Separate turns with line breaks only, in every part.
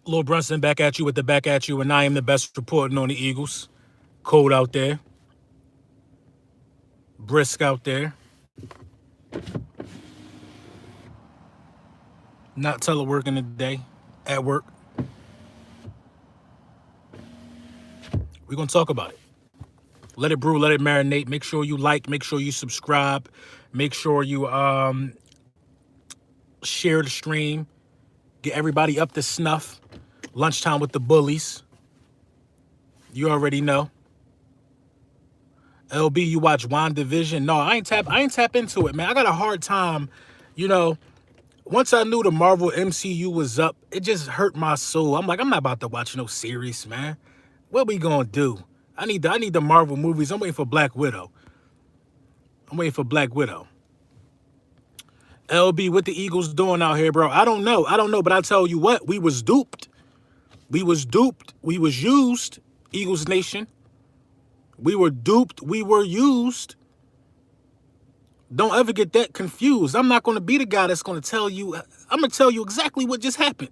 Lil Brunson back at you with the back at you, and I am the best reporting on the Eagles. Cold out there, brisk out there. Not teleworking today, at work. We're gonna talk about it. Let it brew, let it marinate. Make sure you like, make sure you subscribe, make sure you share the stream, get everybody up to snuff. Lunchtime with the bullies. You already know. LB, you watch WandaVision? No, I ain't tap into it, man. I got a hard time, you know. Once I knew the Marvel MCU was up, it just hurt my soul. I'm like, I'm not about to watch no series, man. What we gonna do? I need the Marvel movies. I'm waiting for Black Widow. LB, what the Eagles doing out here, bro? I don't know, but I tell you what, we was duped. We was used, Eagles Nation. We were duped. We were used. Don't ever get that confused. I'm not going to be the guy that's going to tell you. I'm going to tell you exactly what just happened.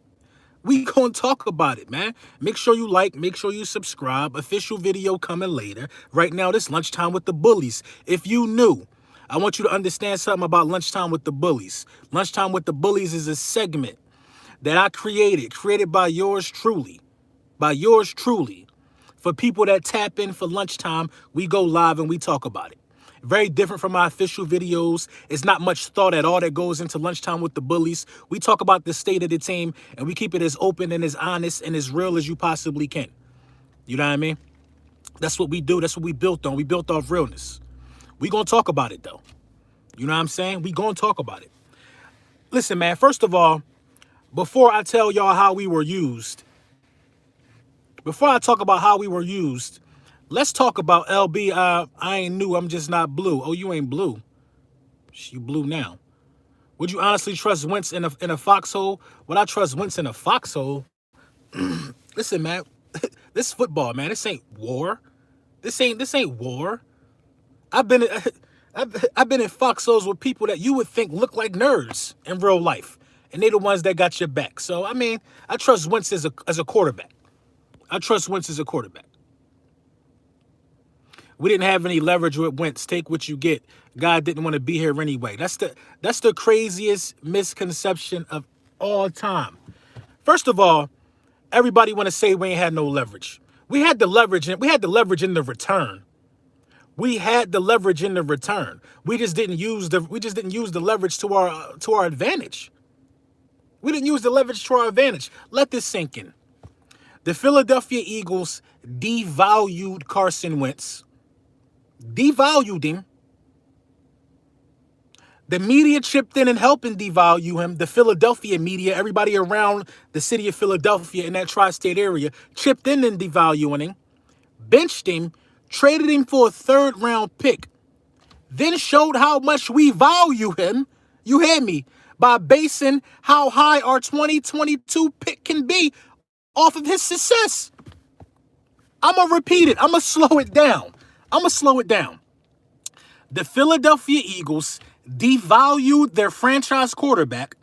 We going to talk about it, man. Make sure you like. Make sure you subscribe. Official video coming later. Right now, this Lunchtime with the Bullies. If you new, I want you to understand something about Lunchtime with the Bullies. Lunchtime with the Bullies is a segment that I created by yours truly. For people that tap in for lunchtime, we go live and we talk about it. Very different from my official videos. It's not much thought at all that goes into Lunchtime with the Bullies. We talk about the state of the team, and we keep it as open and as honest and as real as you possibly can. You know what I mean? That's what we do. That's what we built on. We built off realness. We gonna talk about it, though. You know what I'm saying? We gonna talk about it. Listen, man, first of all, before I tell y'all how we were used, before I talk about how we were used, let's talk about LB. I ain't new. I'm just not blue. Oh, you ain't blue. You blue now. Would you honestly trust Wentz in a foxhole? Would I trust Wentz in a foxhole? Listen, man. This football, man. This ain't war. This ain't war. I've been in foxholes with people that you would think look like nerds in real life, and they the ones that got your back. So I mean, I trust Wentz as a quarterback. We didn't have any leverage with Wentz. Take what you get. God didn't want to be here anyway. That's the craziest misconception of all time. First of all, everybody want to say we ain't had no leverage. We had the leverage, and we had the leverage in the return. We just didn't use the leverage to our advantage. We didn't use the leverage to our advantage. Let this sink in. The Philadelphia Eagles devalued Carson Wentz. Devalued him. The media chipped in and helping devalue him. The Philadelphia media, everybody around the city of Philadelphia in that tri-state area, chipped in and devaluing him. Benched him. Traded him for a third-round pick. Then showed how much we value him. You hear me? By basing how high our 2022 pick can be off of his success. I'm going to repeat it. I'm going to slow it down. The Philadelphia Eagles devalued their franchise quarterback,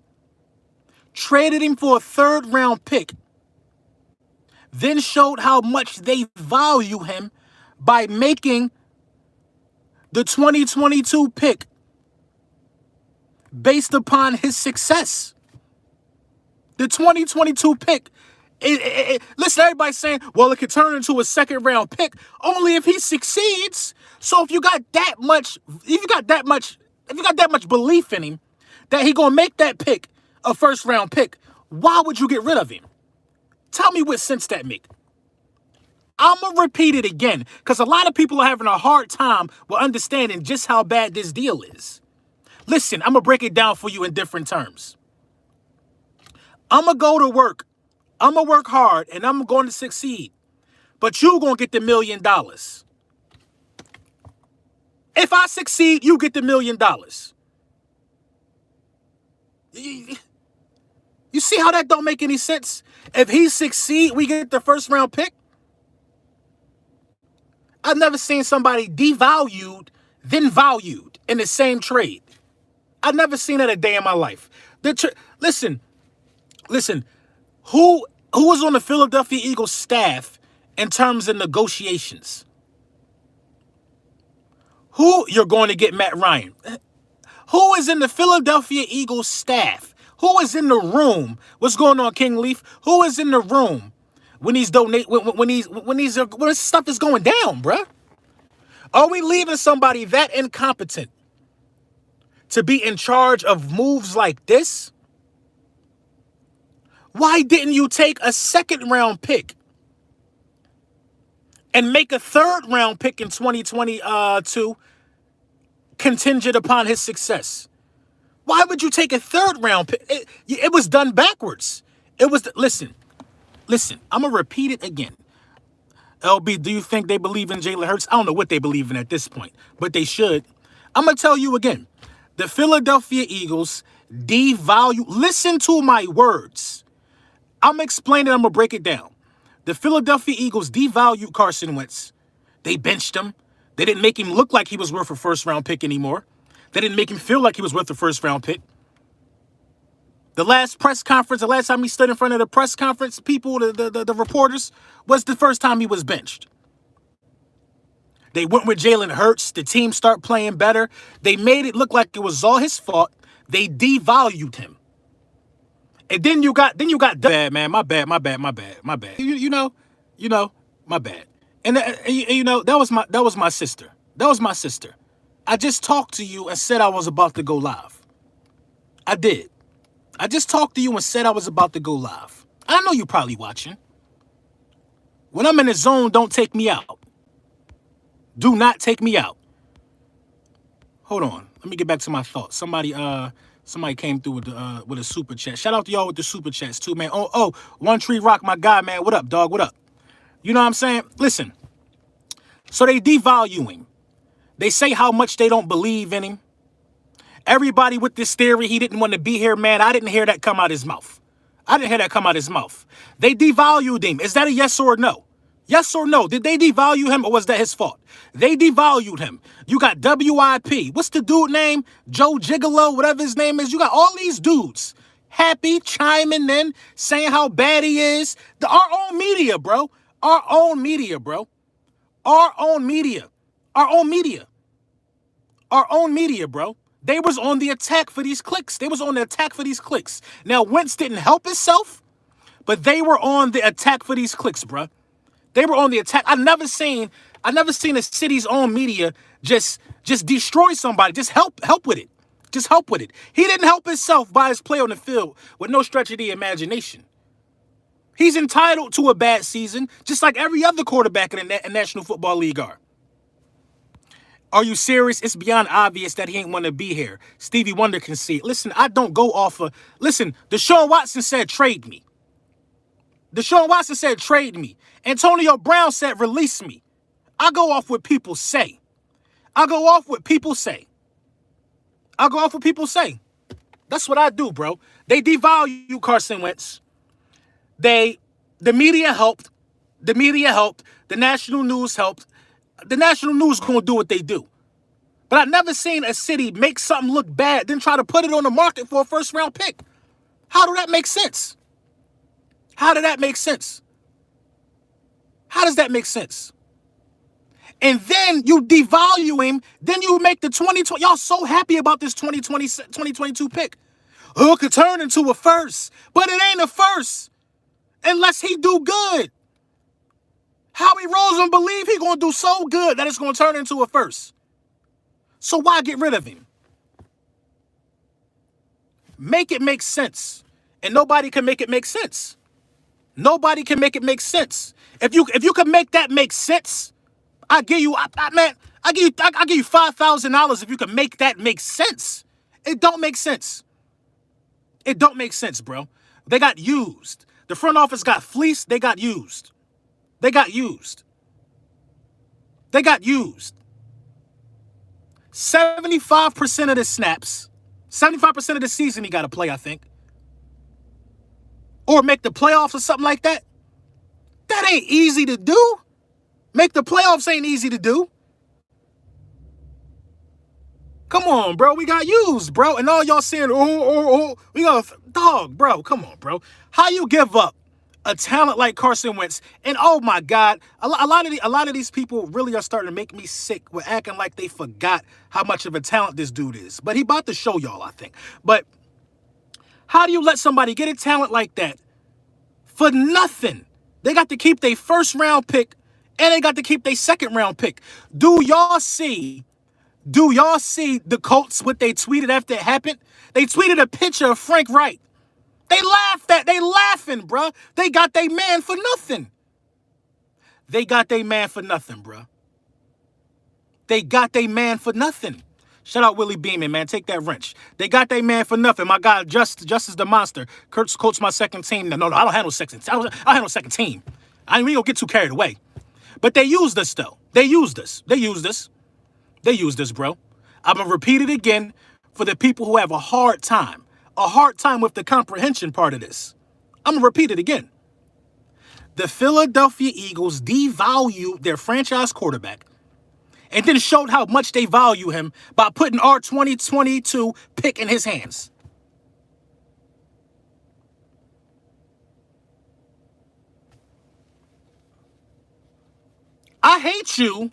traded him for a third-round pick, then showed how much they value him by making the 2022 pick based upon his success. The 2022 pick. Listen, everybody's saying, well, it could turn into a second-round pick only if he succeeds. So if you got that much belief in him that he gonna make that pick a first-round pick, why would you get rid of him? Tell me what sense that make. I'm going to repeat it again because a lot of people are having a hard time with understanding just how bad this deal is. Listen, I'm going to break it down for you in different terms. I'm going to go to work. I'm going to work hard and I'm going to succeed. But you're going to get the $1 million. If I succeed, you get the $1 million. You see how that don't make any sense? If he succeed, we get the first-round pick. I've never seen somebody devalued, then valued in the same trade. I've never seen that a day in my life. Listen, Listen, who was on the Philadelphia Eagles staff in terms of negotiations? Who you're going to get Matt Ryan? Who is in the Philadelphia Eagles staff? Who is in the room? What's going on, King Leaf? Who is in the room when these when this stuff is going down, bruh? Are we leaving somebody that incompetent to be in charge of moves like this? Why didn't you take a second round pick and make a third round pick in 2022 contingent upon his success? Why would you take a third round pick? It was done backwards. Listen, I'm going to repeat it again. LB, do you think they believe in Jalen Hurts? I don't know what they believe in at this point, but they should. I'm going to tell you again. The Philadelphia Eagles devalue. Listen to my words. I'm explaining. I'm going to break it down. The Philadelphia Eagles devalued Carson Wentz. They benched him. They didn't make him look like he was worth a first-round pick anymore. They didn't make him feel like he was worth a first-round pick. The last press conference, the last time he stood in front of the press conference, people, the reporters, was the first time he was benched. They went with Jalen Hurts. The team started playing better. They made it look like it was all his fault. They devalued him. And then you got bad, man. My bad. You know, my bad. And that was my sister. That was my sister. I just talked to you and said I was about to go live. I did. I just talked to you and said I was about to go live. I know you're probably watching. When I'm in the zone, don't take me out. Do not take me out. Hold on. Let me get back to my thoughts. Somebody came through with a super chat. Shout out to y'all with the super chats too, man. Oh, One Tree Rock, my guy, man. What up, dog? What up? You know what I'm saying? Listen. So they devalue him. They say how much they don't believe in him. Everybody with this theory, he didn't want to be here, man. I didn't hear that come out his mouth. They devalued him. Is that a yes or no? Yes or no? Did they devalue him or was that his fault? They devalued him. You got WIP. What's the dude name? Joe Gigolo, whatever his name is. You got all these dudes happy, chiming in, saying how bad he is. Our own media, bro. They was on the attack for these clicks. Now, Wentz didn't help himself, but they were on the attack for these clicks, bro. They were on the attack. I never seen a city's own media just destroy somebody. Just help with it. He didn't help himself by his play on the field with no stretch of the imagination. He's entitled to a bad season, just like every other quarterback in the National Football League are. Are you serious? It's beyond obvious that he ain't want to be here. Stevie Wonder can see it. Listen, I don't go off of... Listen, Deshaun Watson said trade me. Antonio Brown said release me. I go off what people say. That's what I do, bro. They devalue Carson Wentz. The media helped. The national news helped. The national news going to do what they do. But I've never seen a city make something look bad, then try to put it on the market for a first-round pick. How does that make sense? How does that make sense? And then you devalue him, then you make the 2020. Y'all so happy about this 2022 pick. Oh, it could turn into a first, but it ain't a first unless he do good. Howie Roseman believe he going to do so good that it's going to turn into a first. So why get rid of him? Make it make sense. And nobody can make it make sense. If you can make that make sense, I give you $5,000 if you can make that make sense. It don't make sense. Bro. They got used. The front office got fleeced. They got used. 75% of the snaps, 75% of the season he got to play, I think. Or make the playoffs or something like that. That ain't easy to do. Make the playoffs ain't easy to do. Come on, bro. We got used, bro. And all y'all saying, we got dog, bro. Come on, bro. How you give up a talent like Carson Wentz? And oh my God, a lot of these people really are starting to make me sick with acting like they forgot how much of a talent this dude is. But he about to show y'all, I think. But how do you let somebody get a talent like that for nothing? They got to keep their first round pick and they got to keep their second round pick. Do y'all see the Colts, what they tweeted after it happened? They tweeted a picture of Frank Wright. They laughing, bruh. They got their man for nothing. They got their man for nothing, bruh. They got their man for nothing. Shout out Willie Beeman, man. Take that wrench. They got their man for nothing. My God, Justice the Monster. Coach my second team. No, I don't handle second. I handle second team. We don't get too carried away. But they used us, though. They used us, bro. I'm going to repeat it again for the people who have a hard time with the comprehension part of this. I'm going to repeat it again. The Philadelphia Eagles devalued their franchise quarterback and then showed how much they value him by putting our 2022 pick in his hands. I hate you.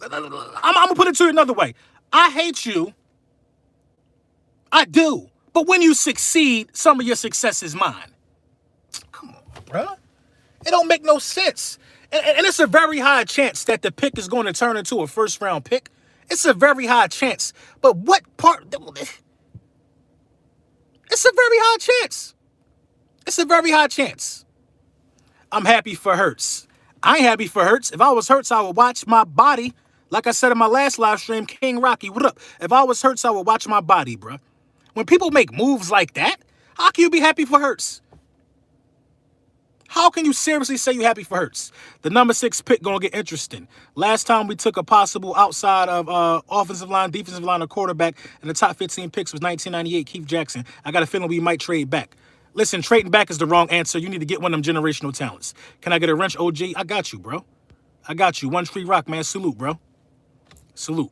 I'm going to put it to you another way. I hate you. I do. But when you succeed, some of your success is mine. Come on, bro. It don't make no sense. And it's a very high chance that the pick is going to turn into a first-round pick. It's a very high chance. But what part? It's a very high chance. It's a very high chance. I'm happy for Hurts. I ain't happy for Hurts. If I was Hurts, I would watch my body. Like I said in my last live stream, King Rocky, what up? If I was Hurts, I would watch my body, bro. When people make moves like that, how can you be happy for Hurts? How can you seriously say you're happy for Hurts? The number 6 pick gonna get interesting. Last time we took a possible outside of offensive line, defensive line, or quarterback in the top 15 picks was 1998, Keith Jackson. I got a feeling we might trade back. Listen, trading back is the wrong answer. You need to get one of them generational talents. Can I get a wrench, OG? I got you, bro. I got you. One Tree Rock, man. Salute, bro. Salute.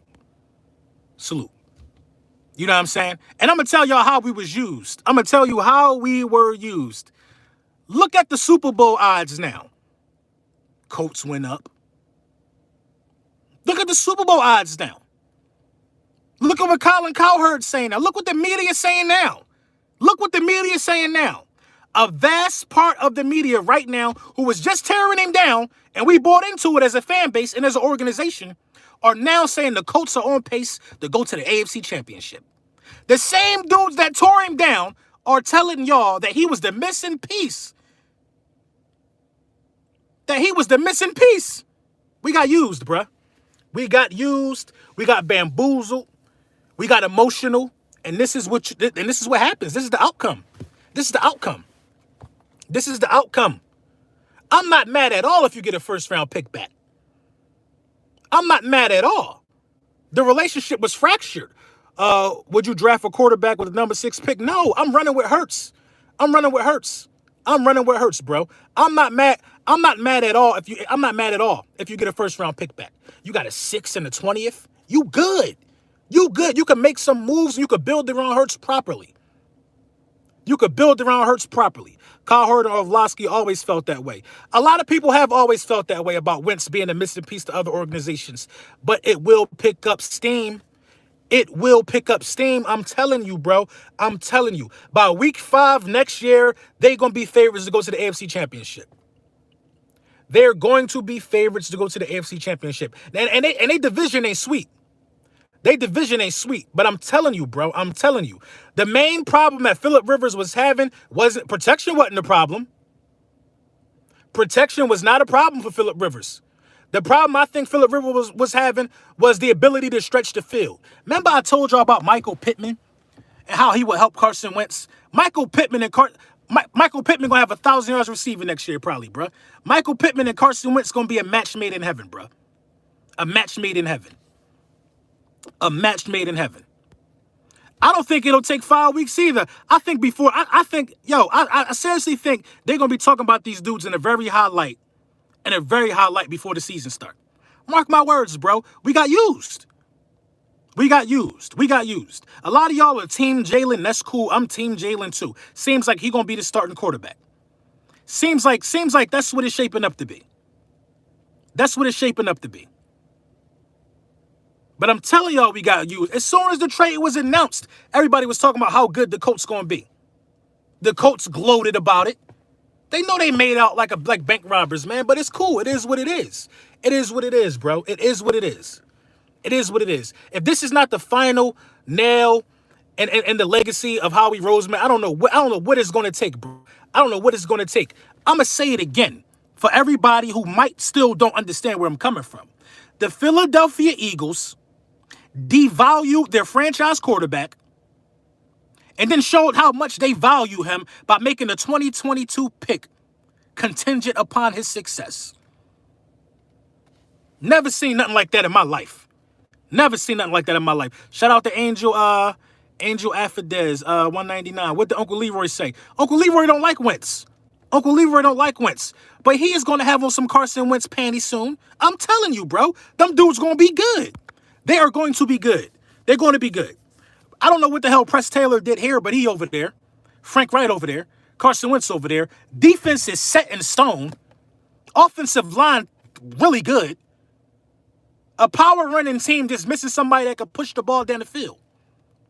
Salute. You know what I'm saying? And I'm going to tell y'all how we was used. I'm going to tell you how we were used. Look at the Super Bowl odds now. Colts went up. Look at the Super Bowl odds now. Look at what Colin Cowherd's saying now. Look what the media is saying now. Look what the media is saying now. A vast part of the media right now who was just tearing him down, and we bought into it as a fan base and as an organization, are now saying the Colts are on pace to go to the AFC Championship. The same dudes that tore him down are telling y'all that he was the missing piece. That he was the missing piece. We got used, bruh. We got used. We got bamboozled. We got emotional. And this is what happens. This is the outcome. This is the outcome. This is the outcome. I'm not mad at all if you get a first-round pick back. I'm not mad at all. The relationship was fractured. Would you draft a quarterback with a number 6 pick? No, I'm running with Hurts. I'm running with Hurts. I'm running with Hurts, bro. I'm not mad at all if you get a first-round pick back. You got a 6 and a 20th. You good. You good. You can make some moves and you could build around Hurts properly. Kyle Hurd or Orlovsky always felt that way. A lot of people have always felt that way about Wentz being a missing piece to other organizations. But it will pick up steam. It will pick up steam. I'm telling you, bro. I'm telling you. By week 5 next year, they're going to be favorites to go to the AFC Championship. They're going to be favorites to go to the AFC Championship. And they division ain't sweet. But I'm telling you, bro. I'm telling you. The main problem that Phillip Rivers was having wasn't protection. Wasn't the problem. Protection was not a problem for Phillip Rivers. The problem I think Phillip Rivers was having was the ability to stretch the field. Remember I told y'all about Michael Pittman and how he would help Carson Wentz? Michael Pittman going to have 1,000 yards receiving next year probably, bro. Michael Pittman and Carson Wentz going to be a match made in heaven, bro. A match made in heaven. A match made in heaven. I don't think it'll take 5 weeks either. I think I seriously think they're going to be talking about these dudes in a very high light before the season starts. Mark my words, bro. We got used. We got used. We got used. A lot of y'all are Team Jalen. That's cool. I'm Team Jalen too. Seems like he gonna be the starting quarterback. Seems like that's what it's shaping up to be. That's what it's shaping up to be. But I'm telling y'all, we got used. As soon as the trade was announced, everybody was talking about how good the Colts gonna be. The Colts gloated about it. They know they made out like bank robbers, man. But it's cool. It is what it is. It is what it is, bro. It is what it is. It is what it is. If this is not the final nail and the legacy of Howie Roseman, I don't know what it's gonna take, bro. I don't know what it's gonna take. I'ma say it again for everybody who might still don't understand where I'm coming from. The Philadelphia Eagles devalued their franchise quarterback and then showed how much they value him by making the 2022 pick contingent upon his success. Never seen nothing like that in my life. Never seen nothing like that in my life. Shout out to Angel Affidez, 199. What did Uncle Leroy say? Uncle Leroy don't like Wentz. Uncle Leroy don't like Wentz. But he is going to have on some Carson Wentz panties soon. I'm telling you, bro. Them dudes going to be good. They are going to be good. They're going to be good. I don't know what the hell Press Taylor did here, but he over there. Frank Wright over there. Carson Wentz over there. Defense is set in stone. Offensive line really good. A power running team just missing somebody that could push the ball down the field.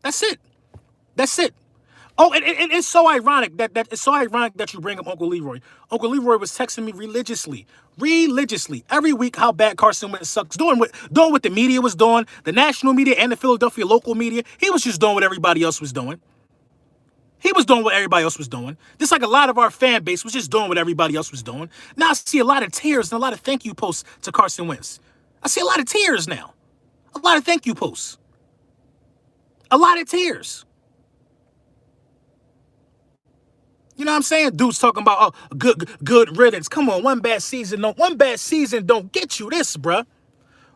That's it. That's it. Oh, and it's so ironic that you bring up Uncle Leroy. Uncle Leroy was texting me religiously every week how bad Carson Wentz sucks, doing what the media was doing, the national media and the Philadelphia local media. He was just doing what everybody else was doing. He was doing what everybody else was doing. Just like a lot of our fan base was just doing what everybody else was doing. Now I see a lot of tears and a lot of thank you posts to Carson Wentz. I see a lot of tears now. A lot of thank you posts. A lot of tears. You know what I'm saying? Dudes talking about good riddance. Come on, one bad season don't get you this, bruh.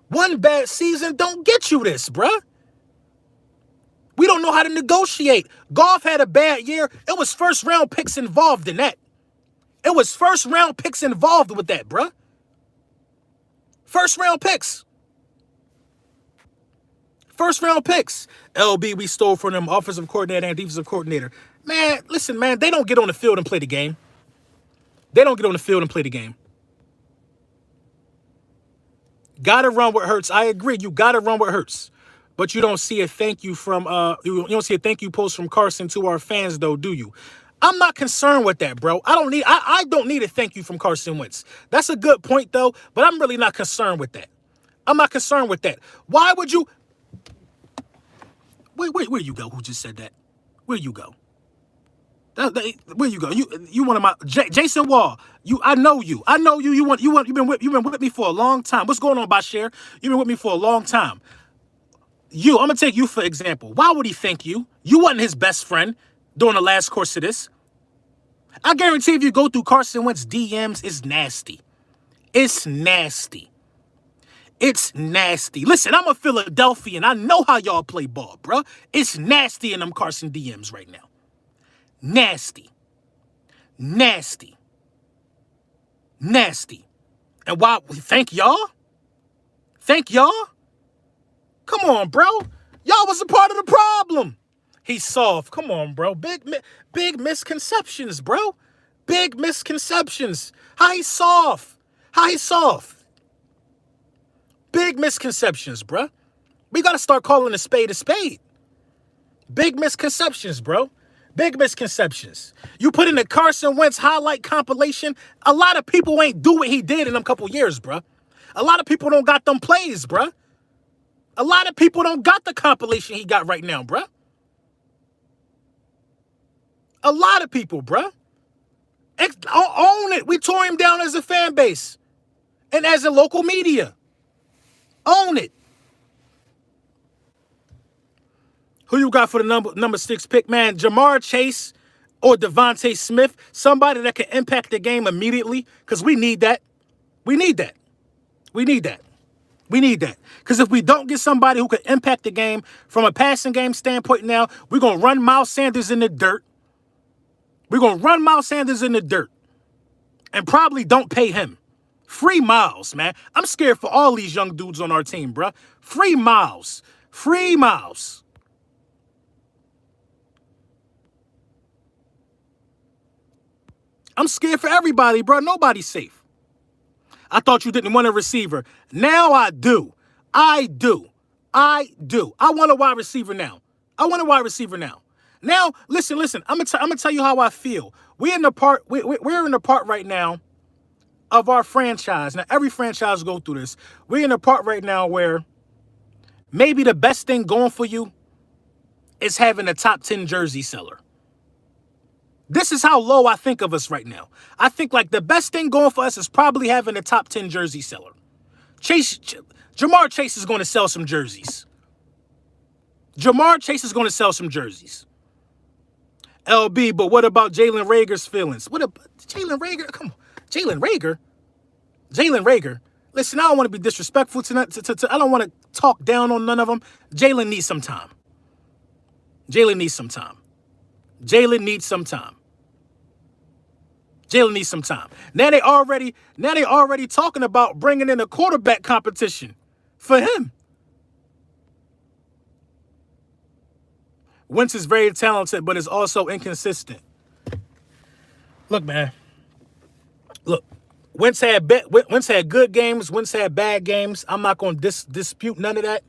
One bad season don't get you this, bruh. We don't know how to negotiate. Goff had a bad year. It was first round picks involved in that. It was first round picks involved with that, bruh. First round picks. First round picks. LB, we stole from them offensive coordinator and defensive coordinator. Man, listen, man, they don't get on the field and play the game. They don't get on the field and play the game. Gotta run what hurts. I agree. You gotta run what hurts. But you don't see a thank you from you don't see a thank you post from Carson to our fans though, do you? I'm not concerned with that, bro. I don't need a thank you from Carson Wentz. That's a good point though, but I'm really not concerned with that. I'm not concerned with that. Why would you Wait, where you go? Who just said that? Where you go? Where you go? You one of my Jason Wall. I know you. You've been with me for a long time. What's going on, Bashir? You've been with me for a long time. I'm gonna take you for example. Why would he thank you? You wasn't his best friend during the last course of this. I guarantee if you go through Carson Wentz DMs, it's nasty. It's nasty. It's nasty. Listen, I'm a Philadelphian. I know how y'all play ball, bro. It's nasty in them Carson DMs right now. Nasty. Nasty. Nasty. And why? Thank y'all? Thank y'all? Come on, bro. Y'all was a part of the problem. He's soft. Come on, bro. Big misconceptions, bro. Big misconceptions. How he soft? How he soft? Big misconceptions, bro. We got to start calling a spade a spade. Big misconceptions, bro. Big misconceptions. You put in the Carson Wentz highlight compilation, a lot of people ain't do what he did in them couple years, bro. A lot of people don't got them plays, bro. A lot of people don't got the compilation he got right now, bro. A lot of people, bro. Own it. We tore him down as a fan base and as a local media. Own it. Who you got for the number 6 pick, man? Jamar Chase or Devontae Smith? Somebody that can impact the game immediately, because we need that. We need that. We need that. We need that. Because if we don't get somebody who can impact the game from a passing game standpoint now, we're going to run Miles Sanders in the dirt. We're going to run Miles Sanders in the dirt and probably don't pay him. Free Miles, man. I'm scared for all these young dudes on our team, bro. Free Miles. Free Miles. I'm scared for everybody, bro. Nobody's safe. I thought you didn't want a receiver. Now I do. I do. I do. I want a wide receiver now. I want a wide receiver now. Now, listen. I'm gonna tell you how I feel. We're in the part right now of our franchise. Now, every franchise go through this. We're in the part right now where maybe the best thing going for you is having a top 10 jersey seller. This is how low I think of us right now. I think like the best thing going for us is probably having a top 10 jersey seller. Jamar Chase is going to sell some jerseys. Jamar Chase is going to sell some jerseys. LB, but what about Jalen Reagor's feelings? What about Jalen Reagor? Come on. Jalen Reagor. Listen, I don't want to be disrespectful to I don't want to talk down on none of them. Jalen needs some time. Jalen needs some time. Now they already talking about bringing in a quarterback competition for him. Wentz is very talented, but is also inconsistent. Look, man. Look, Wentz had good games. Wentz had bad games. I'm not going to dispute none of that.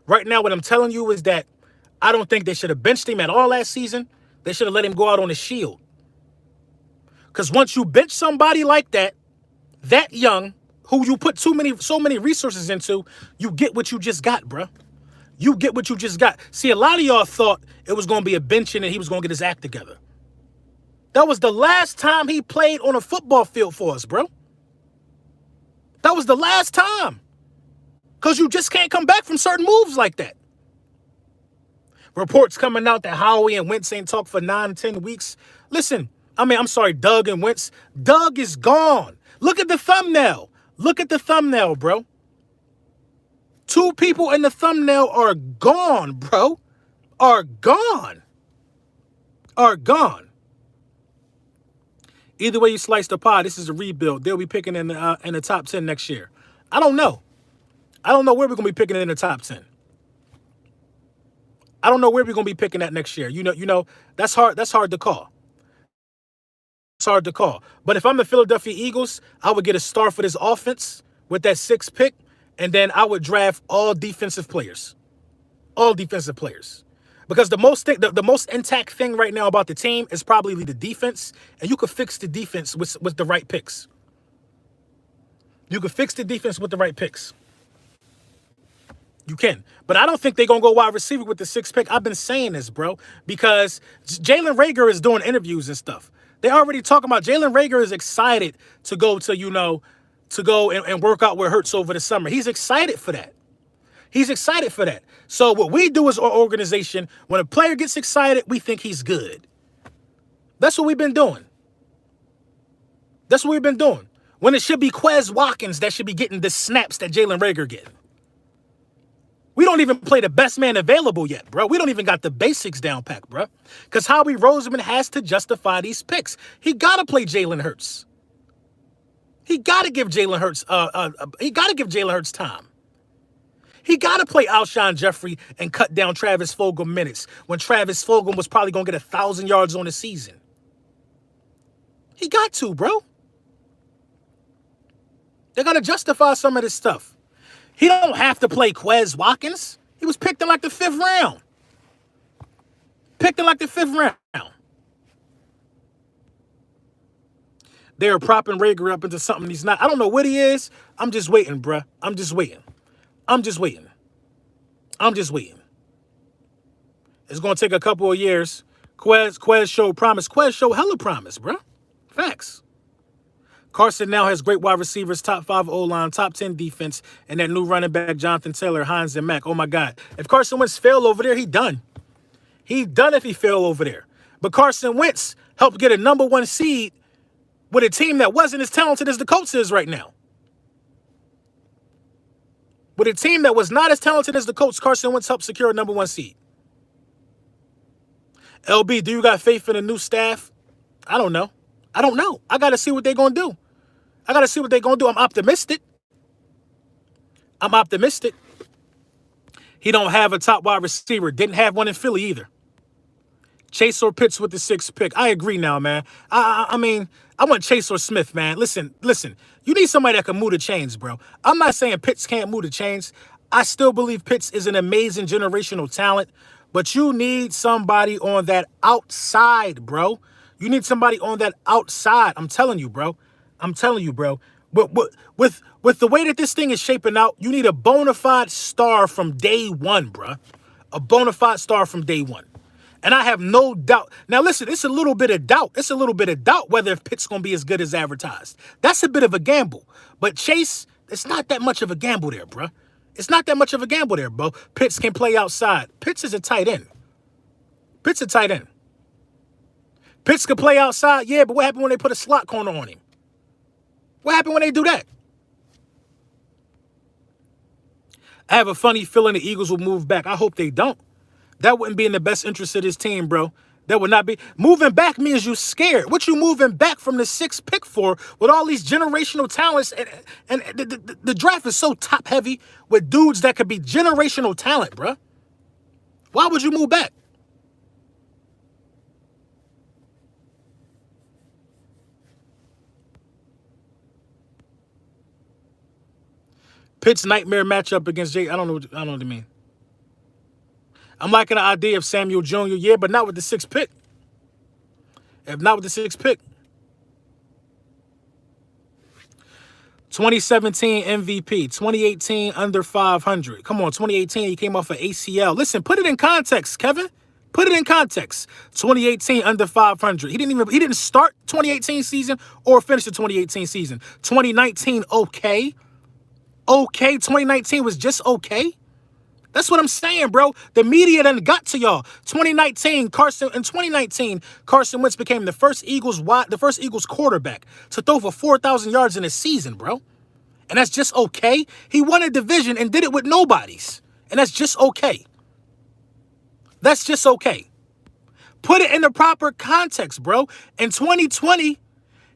Right now, what I'm telling you is that I don't think they should have benched him at all last season. They should have let him go out on a shield. Because once you bench somebody like that young, who you put so many resources into, you get what you just got, bruh. You get what you just got. See, a lot of y'all thought it was going to be a benching and he was going to get his act together. That was the last time he played on a football field for us, bro. That was the last time. Because you just can't come back from certain moves like that. Reports coming out that Howie and Wentz ain't talked for 9-10 weeks. Listen, I'm sorry, Doug and Wentz. Doug is gone. Look at the thumbnail. Bro. 2 people in the thumbnail are gone, bro. Are gone. Either way you slice the pie, this is a rebuild. They'll be picking in the top 10 next year. I don't know where we're going to be picking in the top 10. I don't know where we're going to be picking at next year. You know, that's hard to call. It's hard to call. But if I'm the Philadelphia Eagles, I would get a star for this offense with that 6th pick, and then I would draft all defensive players. Because the most intact thing right now about the team is probably the defense, and you could fix the defense with the right picks. You can. But I don't think they're going to go wide receiver with the 6th pick. I've been saying this, bro, because Jalen Reagor is doing interviews and stuff. They already talking about Jalen Reagor is excited to go and work out where Hurts over the summer. He's excited for that. So what we do as our organization, when a player gets excited, we think he's good. That's what we've been doing. When it should be Quez Watkins that should be getting the snaps that Jalen Reagor getting. We don't even play the best man available yet, bro. We don't even got the basics down pat, bro. Because Howie Roseman has to justify these picks. He got to play Jalen Hurts. He got to give Jalen Hurts. Time. He got to play Alshon Jeffrey and cut down Travis Fulgham minutes when Travis Fulgham was probably going to get 1,000 yards on the season. He got to, bro. They got to justify some of this stuff. He don't have to play Quez Watkins. He was picked in like the 5th round. They're propping Reagor up into something he's not. I don't know what he is. I'm just waiting, bruh. I'm just waiting. It's going to take a couple of years. Quez showed promise. Quez showed hella promise, bruh. Facts. Carson now has great wide receivers, top 5 O-line, top 10 defense, and that new running back, Jonathan Taylor, Hines, and Mack. Oh, my God. If Carson Wentz fail over there, he done. He done if he fail over there. But Carson Wentz helped get a number 1 seed with a team that wasn't as talented as the Colts is right now. With a team that was not as talented as the Colts, Carson Wentz helped secure a number 1 seed. LB, do you got faith in the new staff? I don't know. I got to see what they're going to do. I'm optimistic. He don't have a top wide receiver. Didn't have one in Philly either. Chase or Pitts with the 6th pick. I agree now, man. I mean, I want Chase or Smith, man. Listen. You need somebody that can move the chains, bro. I'm not saying Pitts can't move the chains. I still believe Pitts is an amazing generational talent, but you need somebody on that outside, bro. You need somebody on that outside. I'm telling you, bro. With the way that this thing is shaping out, you need a bona fide star from day one, bro. A bona fide star from day one. And I have no doubt. Now, listen, it's a little bit of doubt. It's a little bit of doubt whether if Pitt's going to be as good as advertised. That's a bit of a gamble. But Chase, it's not that much of a gamble there, bro. It's not that much of a gamble there, bro. Pitts can play outside. Pitts is a tight end. Pitts a tight end. Pitts can play outside, yeah, but what happened when they put a slot corner on him? What happened when they do that? I have a funny feeling the Eagles will move back. I hope they don't. That wouldn't be in the best interest of this team, bro. That would not be. Moving back means you scared. What you moving back from the 6th pick for with all these generational talents? And the draft is so top heavy with dudes that could be generational talent, bro. Why would you move back? Pitt's nightmare matchup against Jay. I don't know what you mean. I'm liking the idea of Samuel Jr., yeah, but not with the 6th pick. If not with the 6th pick. 2017 MVP, 2018 under 500. Come on, 2018 he came off of ACL. Listen, put it in context, Kevin. Put it in context. 2018 under 500. He didn't start 2018 season or finish the 2018 season. 2019 okay. Okay, 2019 was just okay. That's what I'm saying, bro. The media done got to y'all. 2019, Carson Wentz became the first Eagles quarterback to throw for 4,000 yards in a season, bro. And that's just okay. He won a division and did it with nobodies. And that's just okay. That's just okay. Put it in the proper context, bro. In 2020,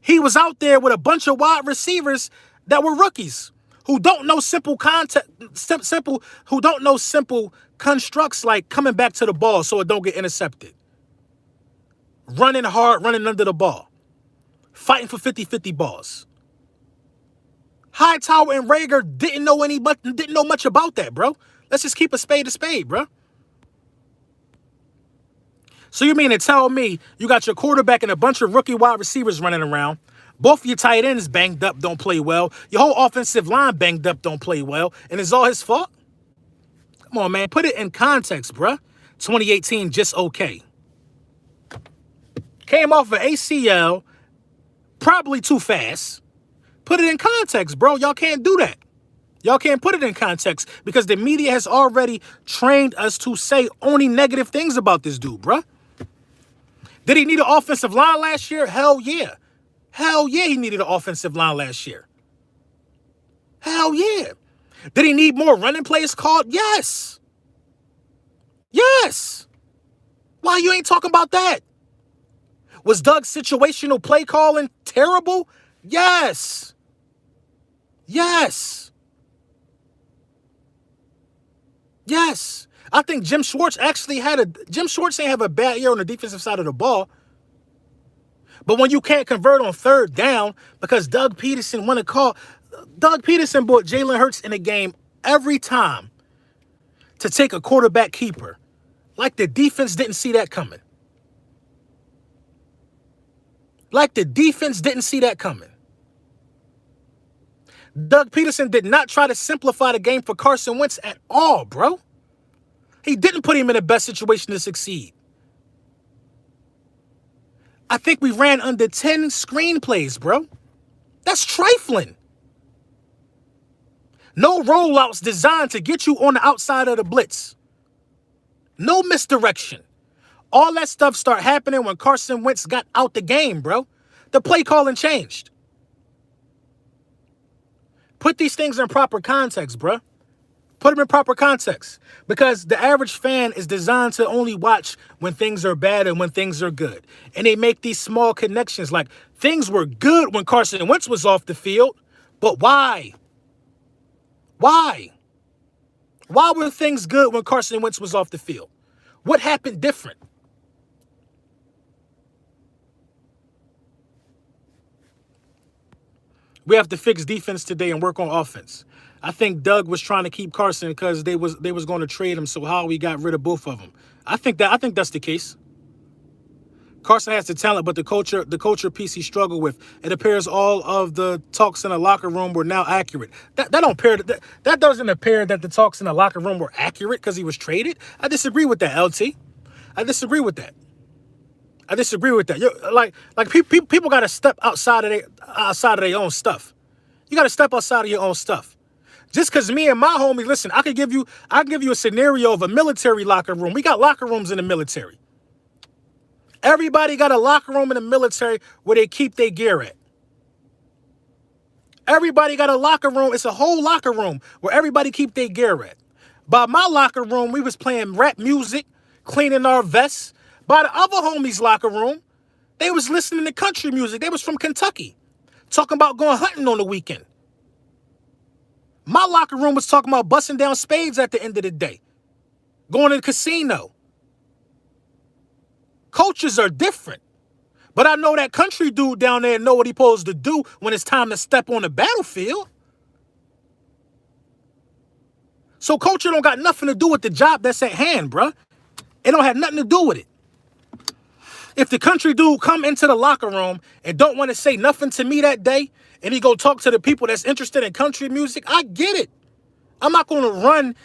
he was out there with a bunch of wide receivers that were rookies, who don't know simple constructs like coming back to the ball so it don't get intercepted. Running hard, running under the ball. Fighting for 50-50 balls. Hightower and Rager didn't know much about that, bro. Let's just keep a spade, bro. So you mean to tell me you got your quarterback and a bunch of rookie wide receivers running around, both of your tight ends banged up, don't play well, your whole offensive line banged up, don't play well, and it's all his fault? Come on, man. Put it in context, bruh. 2018, just okay. Came off of ACL, probably too fast. Put it in context, bro. Y'all can't do that. Y'all can't put it in context because the media has already trained us to say only negative things about this dude, bruh. Did he need an offensive line last year? Hell yeah. Hell yeah, he needed an offensive line last year. Hell yeah. Did he need more running plays called? Yes. Yes. Why you ain't talking about that? Was Doug's situational play calling terrible? Yes. Yes. Yes. I think Jim Schwartz ain't have a bad year on the defensive side of the ball. But when you can't convert on third down because Doug Peterson brought Jalen Hurts in a game every time to take a quarterback keeper. Like the defense didn't see that coming. Doug Peterson did not try to simplify the game for Carson Wentz at all, bro. He didn't put him in the best situation to succeed. I think we ran under 10 screenplays, bro. That's trifling. No rollouts designed to get you on the outside of the blitz. No misdirection. All that stuff started happening when Carson Wentz got out the game, bro. The play calling changed. Put these things in proper context, bro. Put them in proper context. Because the average fan is designed to only watch when things are bad and when things are good. And they make these small connections like things were good when Carson Wentz was off the field. But why? Why? Why were things good when Carson Wentz was off the field? What happened different? We have to fix defense today and work on offense. I think Doug was trying to keep Carson because they was going to trade him. So how we got rid of both of them? I think that's the case. Carson has the talent, but the culture piece he struggled with. It appears all of the talks in the locker room were now accurate. That doesn't appear that the talks in the locker room were accurate because he was traded. I disagree with that, LT. I disagree with that. People got to step outside of their own stuff. You got to step outside of your own stuff. Just because me and my homie, listen, I can give you a scenario of a military locker room. We got locker rooms in the military. Everybody got a locker room in the military where they keep their gear at. Everybody got a locker room. It's a whole locker room where everybody keep their gear at. By my locker room, we was playing rap music, cleaning our vests. By the other homies' locker room, they was listening to country music. They was from Kentucky, talking about going hunting on the weekend. My locker room was talking about busting down spades at the end of the day, going to the casino. Cultures are different. But I know that country dude down there know what he's supposed to do when it's time to step on the battlefield. So culture don't got nothing to do with the job that's at hand, bruh. It don't have nothing to do with it. If the country dude come into the locker room and don't want to say nothing to me that day, and he go talk to the people that's interested in country music, I get it. I'm not gonna run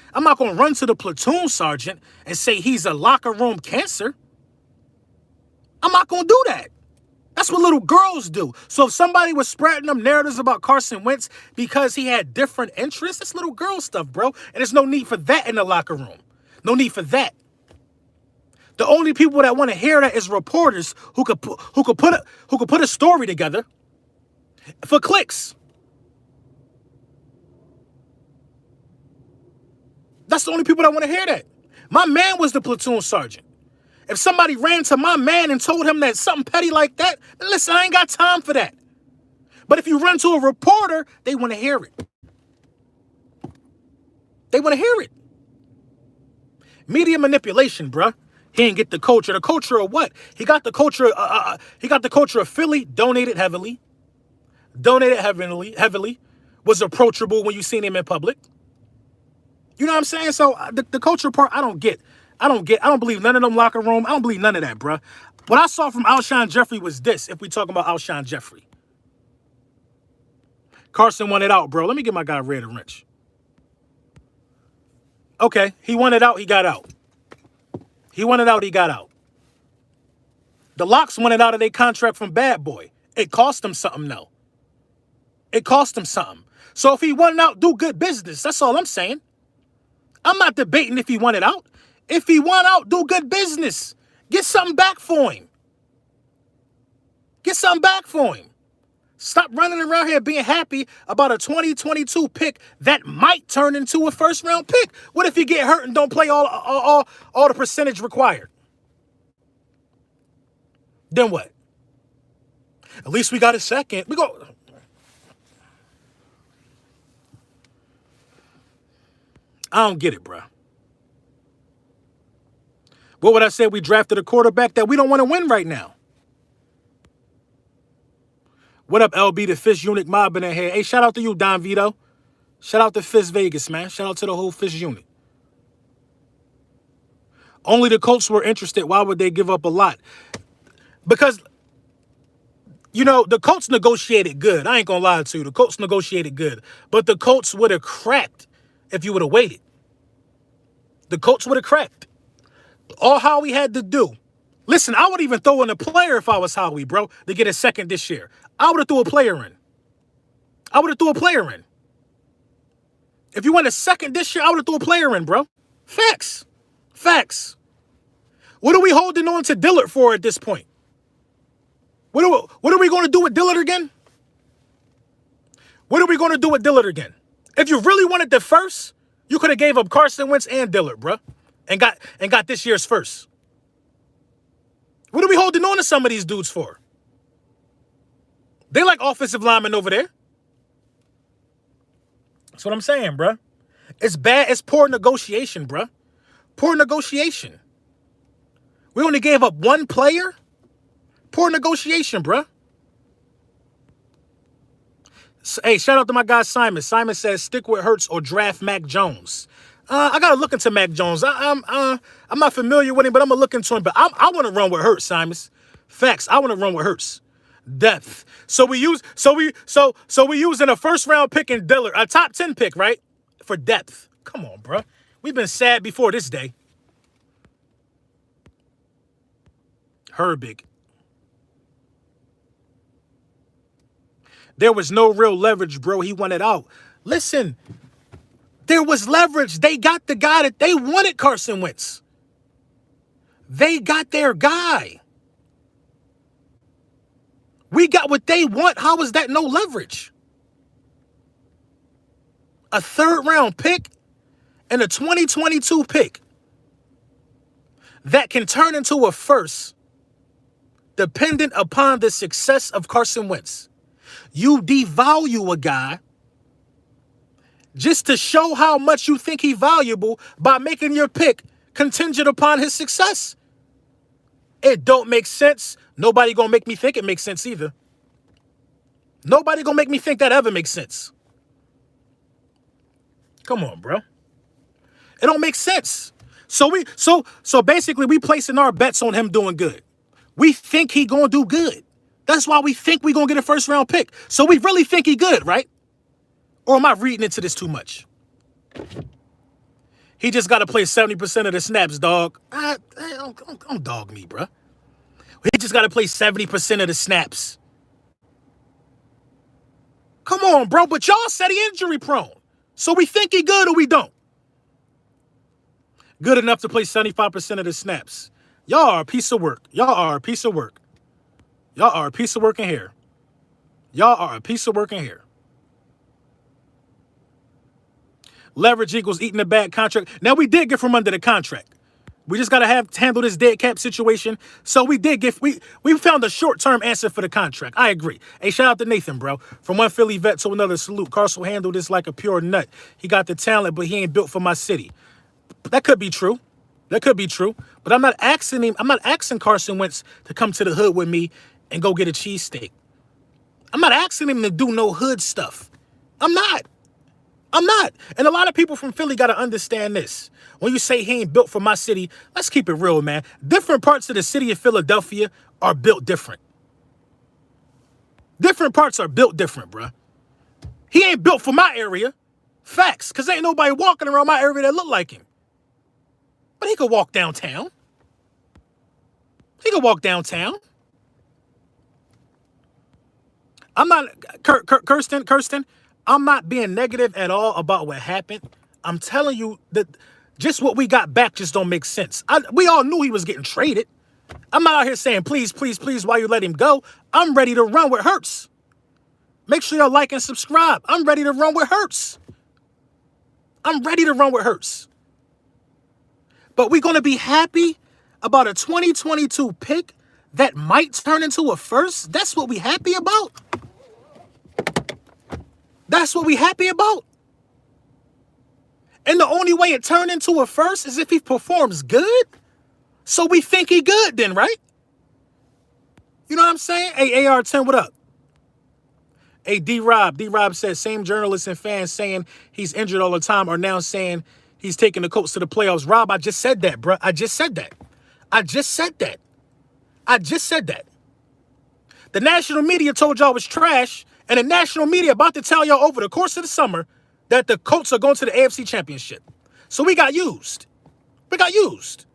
to the platoon sergeant and say he's a locker room cancer. I'm not gonna do that. That's what little girls do. So if somebody was spreading them narratives about Carson Wentz because he had different interests, that's little girl stuff, bro. And there's no need for that in the locker room. No need for that. The only people that want to hear that is reporters who could put a story together for clicks. That's the only people that want to hear that. My man was the platoon sergeant. If somebody ran to my man and told him that something petty like that, listen, I ain't got time for that. But if you run to a reporter, they want to hear it. They want to hear it. Media manipulation, bruh. He didn't get the culture. The culture of what? He got the culture. He got the culture of Philly. Donated heavily. Was approachable when you seen him in public. You know what I'm saying? So the culture part, I don't get. I don't believe none of them locker room. I don't believe none of that, bruh. What I saw from Alshon Jeffrey was this, if we talking about Alshon Jeffrey. Carson won it out, bro. Let me get my guy Red and Rich. Okay, he won it out, he got out. He won it out, he got out. The Locks won it out of their contract from Bad Boy. It cost them something, though. It cost them something. So if he won it out, do good business. That's all I'm saying. I'm not debating if he won it out. If he won out, do good business. Get something back for him. Get something back for him. Stop running around here being happy about a 2022 pick that might turn into a first-round pick. What if you get hurt and don't play all the percentage required? Then what? At least we got a second. We go. I don't get it, bro. What would I say? We drafted a quarterback that we don't want to win right now. What up, LB, the Fish Unit mob in the head? Hey, shout out to you, Don Vito. Shout out to Fish Vegas, man. Shout out to the whole Fish Unit. Only the Colts were interested. Why would they give up a lot? Because, you know, the Colts negotiated good. I ain't going to lie to you. The Colts negotiated good. But the Colts would have cracked if you would have waited. The Colts would have cracked. All Howie had to do. Listen, I would even throw in a player if I was Howie, bro, to get a second this year. I would have threw a player in. If you want a second this year, I would have threw a player in, bro. Facts. What are we holding on to Dillard for at this point? What are we going to do with Dillard again? If you really wanted the first, you could have gave up Carson Wentz and Dillard, bro, and got this year's first. What are we holding on to some of these dudes for? They like offensive linemen over there. That's what I'm saying, bro. It's bad. It's poor negotiation, bruh. Poor negotiation. We only gave up one player. Poor negotiation, bruh. Hey, shout out to my guy Simon. Simon says stick with Hurts or draft Mac Jones. I gotta look into Mac Jones. I'm not familiar with him, but I'm gonna look into him. But I want to run with Hurts, Simon. Facts. I want to run with Hurts. Depth. So we using a first round pick in Dillard, a top 10 pick, right? For depth. Come on, bro. We've been sad before this day. Herbig. There was no real leverage, bro. He wanted out. Listen, there was leverage. They got the guy that they wanted, Carson Wentz. They got their guy. We got what they want. How is that no leverage? A third-round pick and a 2022 pick that can turn into a first dependent upon the success of Carson Wentz. You devalue a guy just to show how much you think he's valuable by making your pick contingent upon his success. It don't make sense. Nobody gonna make me think it makes sense either. Nobody gonna make me think that ever makes sense. Come on, bro. It don't make sense. So basically we placing our bets on him doing good. We think he gonna do good. That's why we think we gonna get a first round pick. So we really think he good, right? Or am I reading into this too much? He just got to play 70% of the snaps, dog. Don't dog me, bro. He just got to play 70% of the snaps. Come on, bro. But y'all said he injury prone. So we think he good or we don't. Good enough to play 75% of the snaps. Y'all are a piece of work. Y'all are a piece of work. Y'all are a piece of work in here. Y'all are a piece of work in here. Leverage equals eating a bad contract. Now, we did get from under the contract. We just got to handle this dead cap situation. So we did get, we found a short-term answer for the contract. I agree. Hey, shout out to Nathan, bro. From one Philly vet to another, salute. Carson handled this like a pure nut. He got the talent, but he ain't built for my city. That could be true. That could be true. But I'm not asking him. I'm not asking Carson Wentz to come to the hood with me and go get a cheesesteak. I'm not asking him to do no hood stuff. I'm not. And a lot of people from Philly got to understand this. When you say he ain't built for my city, let's keep it real, man. Different parts of the city of Philadelphia are built different. Different parts are built different, bruh. He ain't built for my area. Facts, because ain't nobody walking around my area that look like him. But he could walk downtown. He could walk downtown. I'm not, Kirsten, I'm not being negative at all about what happened. I'm telling you that just what we got back just don't make sense. We all knew he was getting traded. I'm not out here saying, please, please, please, why you let him go? I'm ready to run with Hurts. Make sure y'all like and subscribe. I'm ready to run with Hurts. I'm ready to run with Hurts. But we're going to be happy about a 2022 pick that might turn into a first? That's what we happy about? That's what we happy about? And the only way it turned into a first is if he performs good? So we think he good then, right? You know what I'm saying? Hey, AR10, what up? Hey, D-Rob says, same journalists and fans saying he's injured all the time are now saying he's taking the Colts to the playoffs. Rob, I just said that, bro. I just said that. The national media told y'all it was trash, and the national media about to tell y'all over the course of the summer that the Colts are going to the AFC Championship. So we got used. We got used.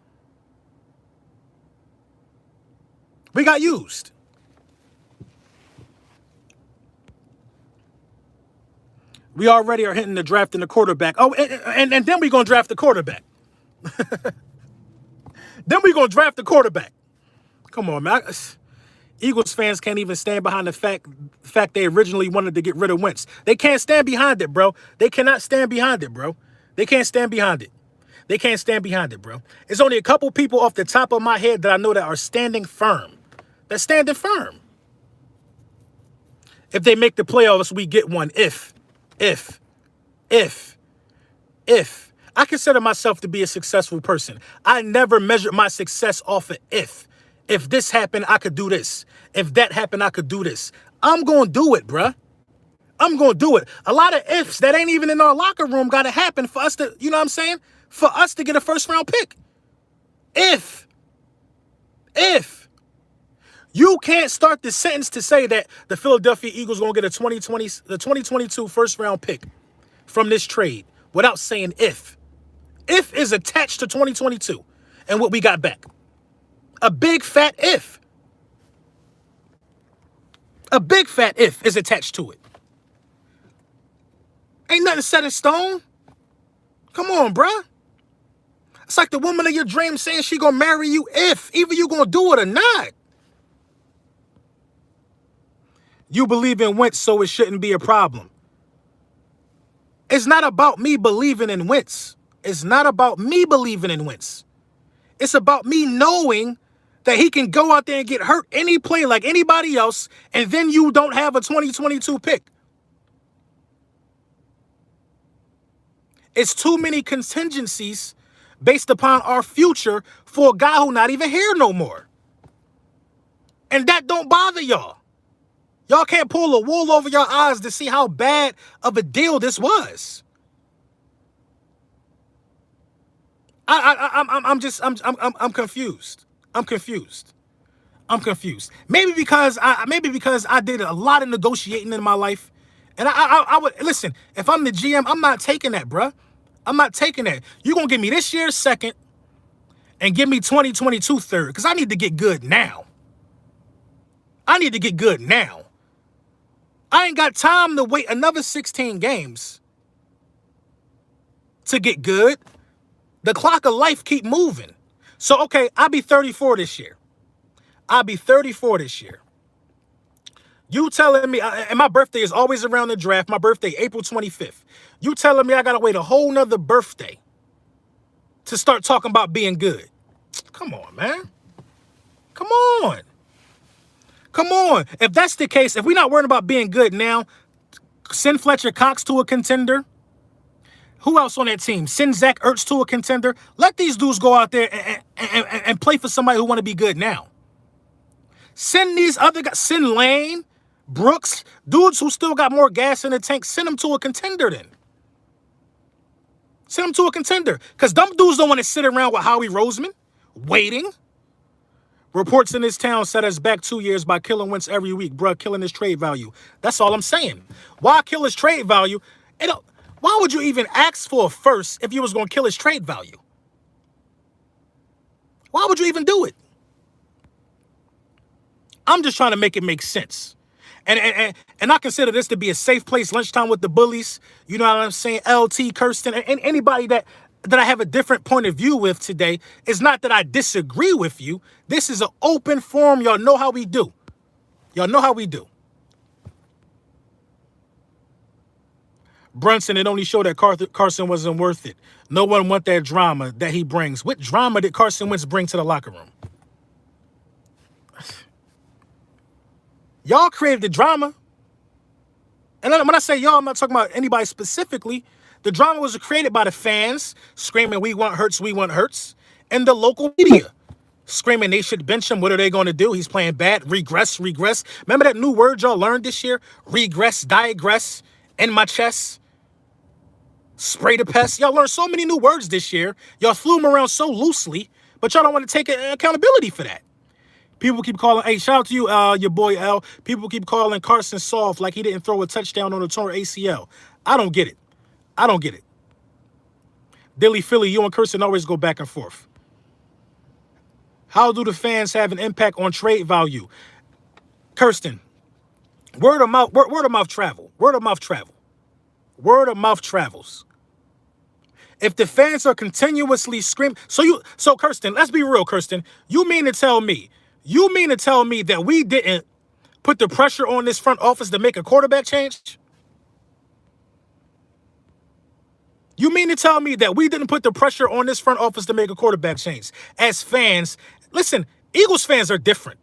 We already are hitting the draft in the quarterback. Oh, and then we're going to draft the quarterback. Come on, man. Eagles fans can't even stand behind the fact they originally wanted to get rid of Wentz. They can't stand behind it, bro. They cannot stand behind it, bro. They can't stand behind it. Bro. It's only a couple people off the top of my head that I know that are standing firm. They're standing firm. If they make the playoffs, we get one. If. If. I consider myself to be a successful person. I never measured my success off of if. If this happened, I could do this. If that happened, I could do this. I'm going to do it, bruh. I'm going to do it. A lot of ifs that ain't even in our locker room got to happen for us to, you know what I'm saying? For us to get a first round pick. If. You can't start the sentence to say that the Philadelphia Eagles going to get the 2022 first round pick from this trade without saying if. If is attached to 2022 and what we got back. A big fat if. A big fat if is attached to it. Ain't nothing set in stone. Come on, bruh. It's like the woman of your dreams saying she gonna marry you if. Either you gonna do it or not. You believe in Wentz, so it shouldn't be a problem. It's not about me believing in Wentz. It's not about me believing in Wentz. It's about me knowing that he can go out there and get hurt any play like anybody else, and then you don't have a 2022 pick. It's too many contingencies based upon our future for a guy who not even here no more. And that don't bother y'all. Y'all can't pull a wool over your eyes to see how bad of a deal this was. I'm confused. I'm confused. Maybe because I did a lot of negotiating in my life, and I would listen. If I'm the GM, I'm not taking that, bruh. I'm not taking that. You gonna give me this year's second, and give me 2022 third, because I need to get good now. I ain't got time to wait another 16 games to get good. The clock of life keep moving. So, okay, I'll be 34 this year. You telling me, and my birthday is always around the draft. My birthday, April 25th. You telling me I got to wait a whole nother birthday to start talking about being good. Come on, man. Come on. If that's the case, if we're not worrying about being good now, send Fletcher Cox to a contender. Who else on that team? Send Zach Ertz to a contender. Let these dudes go out there and play for somebody who want to be good now. Send these other guys. Send Lane, Brooks, dudes who still got more gas in the tank. Send them to a contender then. Send them to a contender. Because them dudes don't want to sit around with Howie Roseman waiting. Reports in this town set us back 2 years by killing Wentz every week. Bruh, killing his trade value. That's all I'm saying. Why kill his trade value? Why would you even ask for a first if you was going to kill his trade value? Why would you even do it? I'm just trying to make it make sense. And I consider this to be a safe place, lunchtime with the bullies. You know what I'm saying? LT, Carson, and anybody that I have a different point of view with today. It's not that I disagree with you. This is an open forum. Y'all know how we do. Brunson, it only showed that Carson wasn't worth it. No one want that drama that he brings. What drama did Carson Wentz bring to the locker room? Y'all created the drama. And when I say y'all, I'm not talking about anybody specifically. The drama was created by the fans screaming, we want Hurts, and the local media screaming they should bench him. What are they going to do? He's playing bad. Regress. Remember that new word y'all learned this year? Regress, digress, in my chest. Spray the pest. Y'all learned so many new words this year. Y'all flew them around so loosely, but y'all don't want to take accountability for that. People keep calling, hey, shout out to you, your boy L. People keep calling Carson soft like he didn't throw a touchdown on a torn ACL. I don't get it. Dilly Philly, you and Carson always go back and forth. How do the fans have an impact on trade value? Kirsten, word of mouth travel. Word of mouth travels. If the fans are continuously screaming, so Kirsten, let's be real, Kirsten. You mean to tell me that we didn't put the pressure on this front office to make a quarterback change? You mean to tell me that we didn't put the pressure on this front office to make a quarterback change? As fans, listen, Eagles fans are different.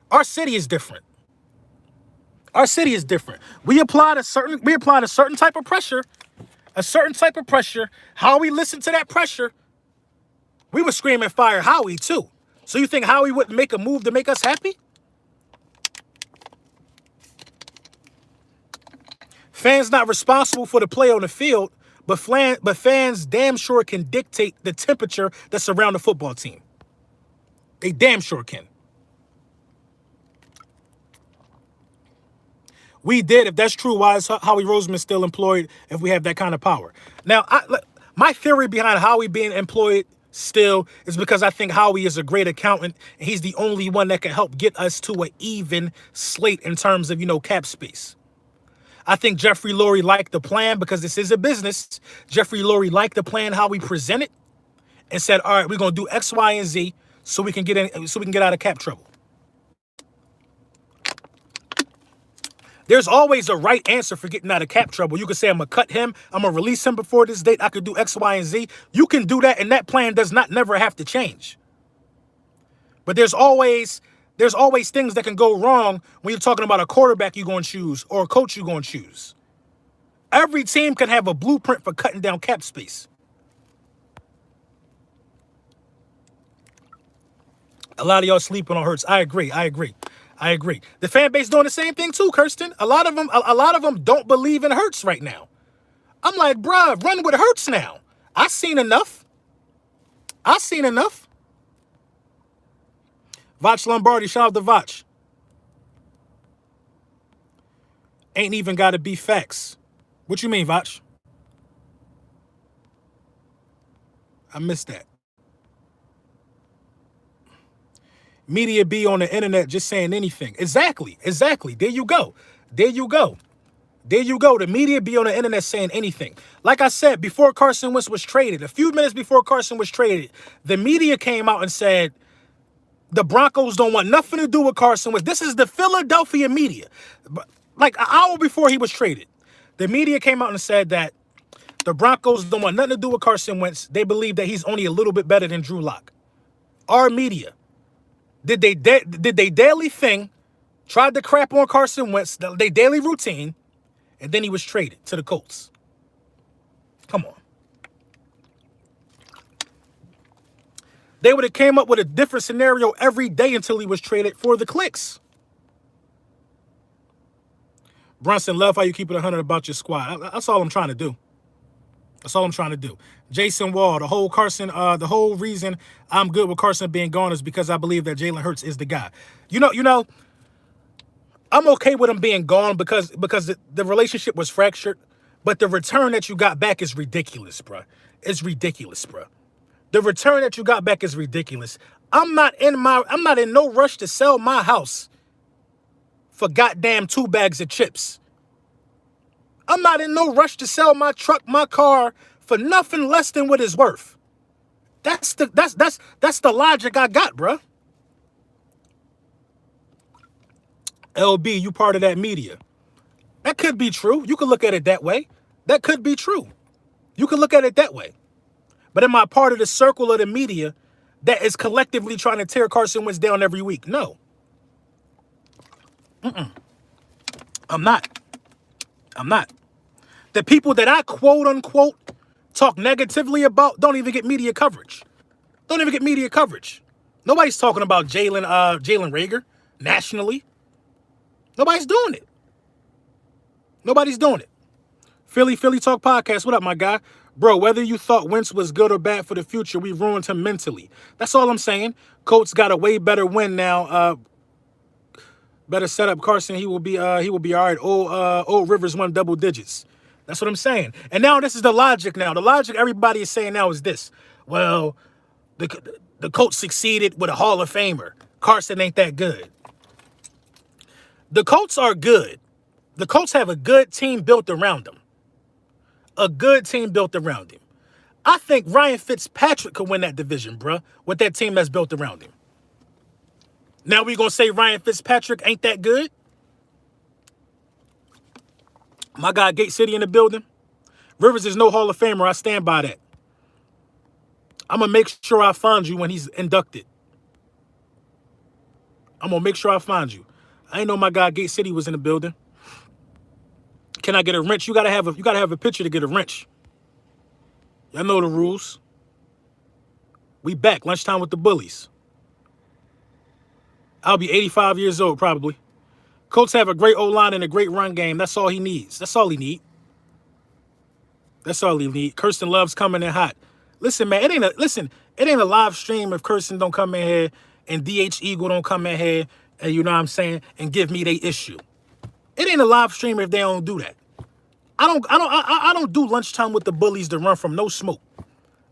Our city is different. We applied a certain type of pressure a certain type of pressure. Howie listened to that pressure. We were screaming fire Howie too. So you think Howie wouldn't make a move to make us happy? Fans not responsible for the play on the field, but fans damn sure can dictate the temperature that's around the football team. They damn sure can. We did. If that's true, why is Howie Roseman still employed if we have that kind of power? Now, my theory behind Howie being employed still is because I think Howie is a great accountant, and he's the only one that can help get us to an even slate in terms of, cap space. I think Jeffrey Lurie liked the plan because this is a business. Jeffrey Lurie liked the plan, how we present it, and said, all right, we're going to do X, Y, and Z so we can get out of cap trouble. There's always a right answer for getting out of cap trouble. You could say, I'm going to cut him. I'm going to release him before this date. I could do X, Y, and Z. You can do that, and that plan does not never have to change. But there's always things that can go wrong when you're talking about a quarterback you're going to choose or a coach you're going to choose. Every team can have a blueprint for cutting down cap space. A lot of y'all sleeping on Hurts. I agree. The fan base doing the same thing too, Kirsten. A lot of them don't believe in Hurts right now. I'm like, bruh, run with Hurts now. I seen enough. Vach Lombardi, shout out to Vach. Ain't even got to be facts. What you mean, Vach? I missed that. Media be on the internet just saying anything. Exactly. There you go. The media be on the internet saying anything. Like I said, before Carson Wentz was traded, a few minutes before Carson was traded, the media came out and said, the Broncos don't want nothing to do with Carson Wentz. This is the Philadelphia media. Like an hour before he was traded, the media came out and said that the Broncos don't want nothing to do with Carson Wentz. They believe that he's only a little bit better than Drew Lock. Our media did they daily thing, tried to crap on Carson Wentz, they daily routine, and then he was traded to the Colts. Come on. They would have came up with a different scenario every day until he was traded for the clicks. Brunson, love how you keep it 100 about your squad. That's all I'm trying to do. Jason Wall, the whole reason I'm good with Carson being gone is because I believe that Jalen Hurts is the guy. You know, I'm okay with him being gone because the relationship was fractured, but the return that you got back is ridiculous, bro. It's ridiculous, bro. The return that you got back is ridiculous. I'm not in no rush to sell my house for goddamn 2 bags of chips. I'm not in no rush to sell my truck, my car for nothing less than what it's worth. That's the logic I got, bruh. LB, you part of that media. That could be true. You could look at it that way. That could be true. You could look at it that way. But am I part of the circle of the media that is collectively trying to tear Carson Wentz down every week? No. I'm not. The people that I quote unquote talk negatively about don't even get media coverage. Nobody's talking about Jalen Reagor nationally. Nobody's doing it. Philly Talk Podcast. What up, my guy? Bro, whether you thought Wentz was good or bad for the future, we ruined him mentally. That's all I'm saying. Colts got a way better win now. Better set up Carson. He will be all right. Old Rivers won double digits. That's what I'm saying. And now this is the logic now. The logic everybody is saying now is this. Well, the Colts succeeded with a Hall of Famer. Carson ain't that good. The Colts are good. The Colts have a good team built around them. I think Ryan Fitzpatrick could win that division, bruh, with that team that's built around him. Now we going to say Ryan Fitzpatrick ain't that good? My guy Gate City in the building. Rivers is no Hall of Famer. I stand by that. I'm going to make sure I find you when he's inducted. I ain't know my guy Gate City was in the building. Can I get a wrench? You gotta have a picture to get a wrench. Y'all know the rules. We back. Lunchtime with the bullies. I'll be 85 years old probably. Colts have a great O-line and a great run game. That's all he needs. That's all he need. That's all he need. Carson loves coming in hot. Listen, man, it ain't a live stream if Carson don't come in here and DH Eagle don't come in here and you know what I'm saying and give me they issue. It ain't a live stream if they don't do that. I don't do lunchtime with the bullies to run from no smoke.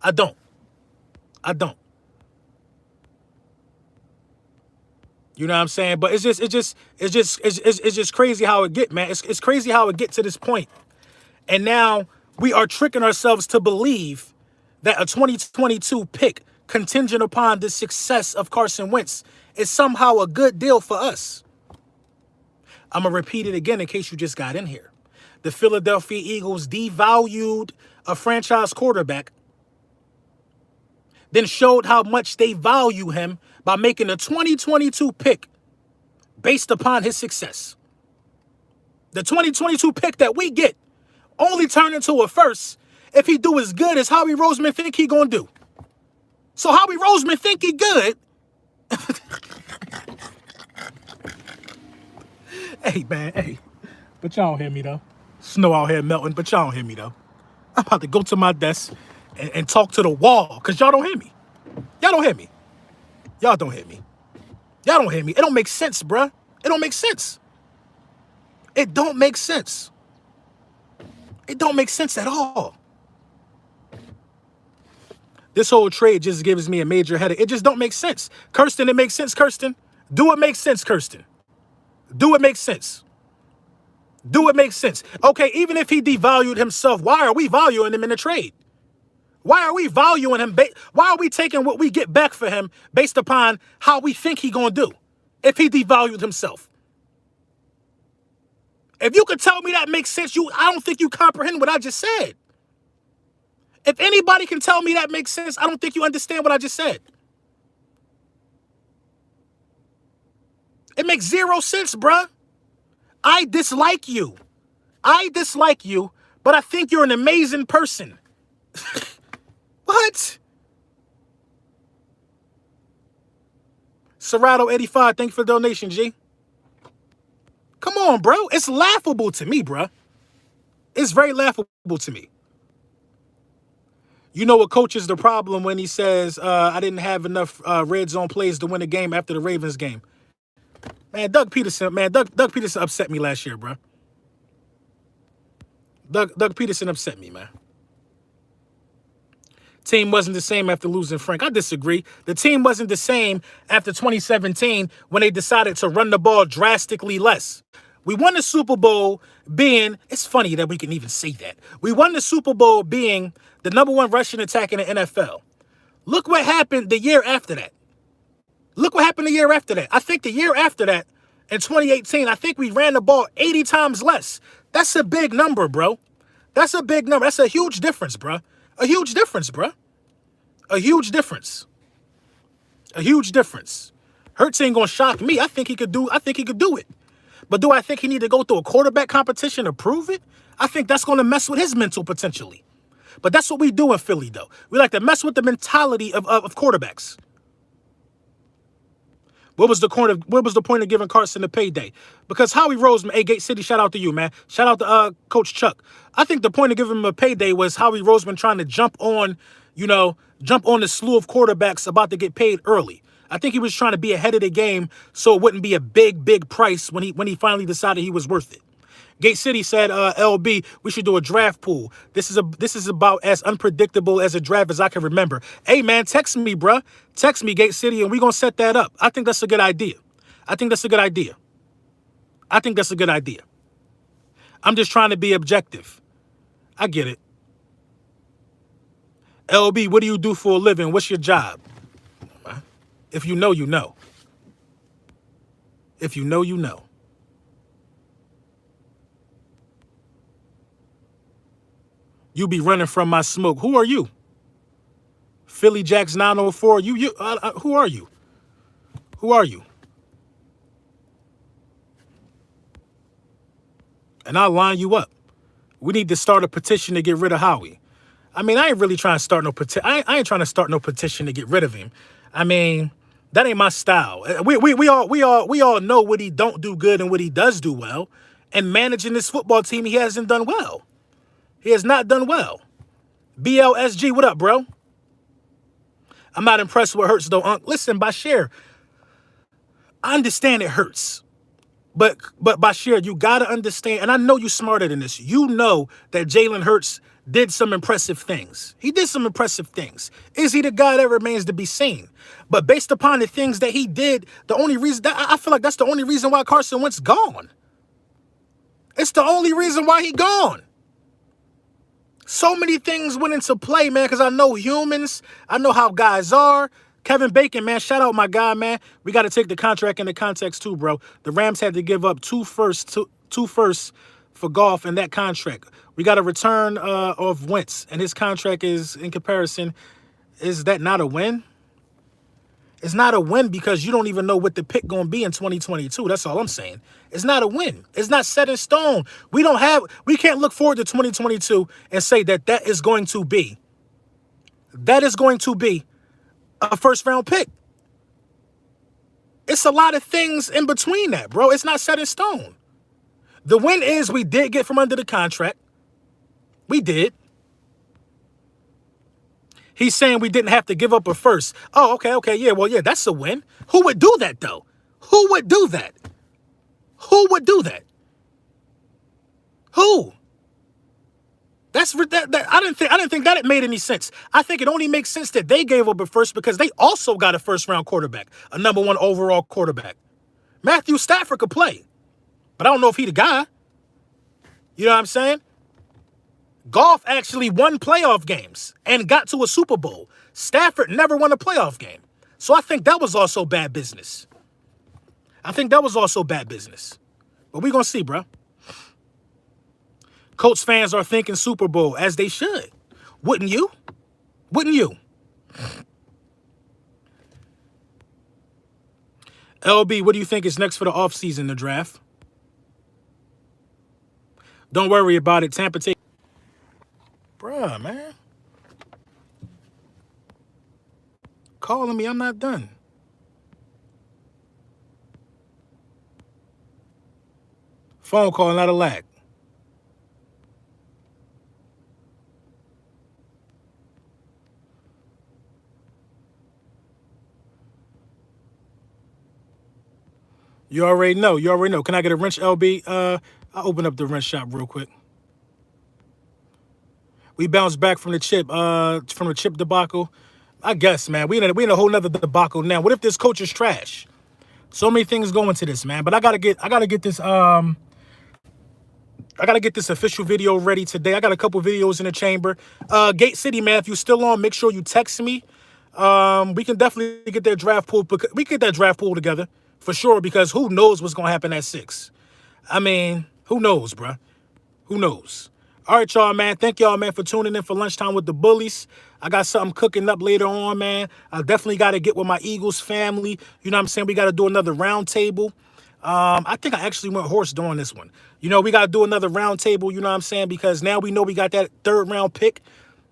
I don't. You know what I'm saying? But it's just crazy how it get, man. It's crazy how it get to this point. And now we are tricking ourselves to believe that a 2022 pick contingent upon the success of Carson Wentz is somehow a good deal for us. I'm going to repeat it again in case you just got in here. The Philadelphia Eagles devalued a franchise quarterback, then showed how much they value him by making a 2022 pick based upon his success. The 2022 pick that we get only turn into a first if he do as good as Howie Roseman think he gonna do. So Howie Roseman think he good. Hey, man, hey. But y'all don't hear me, though. Snow out here melting, but y'all don't hear me, though. I'm about to go to my desk and talk to the wall, because y'all don't hear me. Y'all don't hear me. Y'all don't hear me. Y'all don't hear me. It don't make sense, bruh. It don't make sense. It don't make sense. It don't make sense at all. This whole trade just gives me a major headache. It just don't make sense. Kirsten, it makes sense, Kirsten. Do it make sense, Kirsten. Do it make sense. Do it make sense. Okay, even if he devalued himself, why are we valuing him in the trade? Why are we valuing him? Why are we taking what we get back for him based upon how we think he gonna do if he devalued himself? If you could tell me that makes sense, I don't think you comprehend what I just said. If anybody can tell me that makes sense, I don't think you understand what I just said. It makes zero sense, bruh. I dislike you. But I think you're an amazing person. What? Serato 85, thank you for the donation, G. Come on, bro. It's laughable to me, bro. It's very laughable to me. You know what coach is the problem when he says, I didn't have enough red zone plays to win a game after the Ravens game. Man, Doug Peterson upset me last year, bro. Doug Peterson upset me, man. Team wasn't the same after losing Frank. I disagree. The team wasn't the same after 2017 when they decided to run the ball drastically less. We won the Super Bowl being, it's funny that we can even say that. We won the Super Bowl being the #1 rushing attack in the NFL. Look what happened the year after that. I think the year after that, in 2018, I think we ran the ball 80 times less. That's a big number, bro. That's a big number. That's a huge difference, bro. A huge difference, bro. A huge difference. Hurts ain't gonna shock me. I think he could do it. But do I think he need to go through a quarterback competition to prove it? I think that's gonna mess with his mental potentially. But that's what we do in Philly, though. We like to mess with the mentality of quarterbacks. What was the point of giving Carson a payday? Because Howie Roseman, hey, Gate City, shout out to you, man. Shout out to Coach Chuck. I think the point of giving him a payday was Howie Roseman trying to jump on the slew of quarterbacks about to get paid early. I think he was trying to be ahead of the game so it wouldn't be a big price when he finally decided he was worth it. Gate City said, LB, we should do a draft pool. This is about as unpredictable as a draft as I can remember. Hey, man, text me, bruh. Text me, Gate City, and we're going to set that up. I think that's a good idea. I'm just trying to be objective. I get it. LB, what do you do for a living? What's your job? If you know, you know. If you know, you know. You be running from my smoke. Who are you? Philly Jacks 904. Who are you? Who are you? And I'll line you up. We need to start a petition to get rid of Howie. I mean, I ain't really trying to start no petition. I ain't trying to start no petition to get rid of him. I mean, that ain't my style. We all know what he don't do good and what he does do well. And managing this football team, he hasn't done well. He has not done well. BLSG, what up, bro? I'm not impressed with Hurts, though, Unc. Listen, Bashir, I understand it hurts. But Bashir, you got to understand, and I know you're smarter than this. You know that Jalen Hurts did some impressive things. He did some impressive things. Is he the guy that remains to be seen? But based upon the things that he did, the only reason, I feel like that's the only reason why Carson Wentz gone. It's the only reason why he gone. So many things went into play, man, because I know humans. I know how guys are. Kevin Bacon, man, shout out my guy, man. We got to take the contract into context too, bro. The Rams had to give up two firsts for Goff in that contract. We got a return of Wentz, and his contract is, in comparison, is that not a win? It's not a win because you don't even know what the pick going to be in 2022. That's all I'm saying. It's not a win. It's not set in stone. We can't look forward to 2022 and say that is going to be a first-round pick. It's a lot of things in between that, bro. It's not set in stone. The win is we did get from under the contract. We did. He's saying we didn't have to give up a first. Oh, okay, yeah, well, yeah, that's a win. Who would do that, though? Who would do that? Who would do that? Who? I didn't think that it made any sense. I think it only makes sense that they gave up a first because they also got a first-round quarterback, a number 1 overall quarterback. Matthew Stafford could play, but I don't know if he the guy. You know what I'm saying? Goff actually won playoff games and got to a Super Bowl. Stafford never won a playoff game. So I think that was also bad business. But we're going to see, bro. Colts fans are thinking Super Bowl, as they should. Wouldn't you? Wouldn't you? LB, what do you think is next for the offseason, the draft? Don't worry about it. Tampa take. Bruh, man. Calling me, I'm not done. Phone call, not a lag. You already know. Can I get a wrench, LB? I'll open up the wrench shop real quick. We bounced back from the chip debacle. I guess, man. We in a whole nother debacle now. What if this coach is trash? So many things go into this, man. But I gotta get this official video ready today. I got a couple videos in the chamber. Gate City, man, if you're still on, make sure you text me. We can definitely get that draft pool. We can get that draft pool together for sure, because who knows what's gonna happen at 6. I mean, who knows, bruh? Who knows? All right, y'all, man. Thank y'all, man, for tuning in for Lunchtime with the Bullies. I got something cooking up later on, man. I definitely got to get with my Eagles family. You know what I'm saying? We got to do another round table. I think I actually went horse during this one. You know, we got to do another round table, you know what I'm saying? Because now we know we got that 3rd round pick.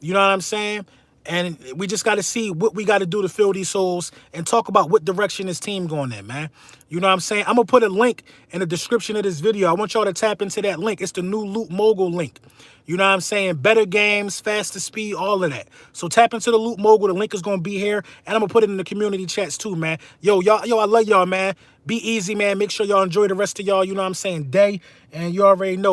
You know what I'm saying? And we just got to see what we got to do to fill these holes and talk about what direction this team going in, man. You know what I'm saying? I'm going to put a link in the description of this video. I want y'all to tap into that link. It's the new Loot Mogul link. You know what I'm saying? Better games, faster speed, all of that. So tap into the Loot Mogul. The link is going to be here. And I'm going to put it in the community chats too, man. Yo, I love y'all, man. Be easy, man. Make sure y'all enjoy the rest of y'all, you know what I'm saying, day. And you already know.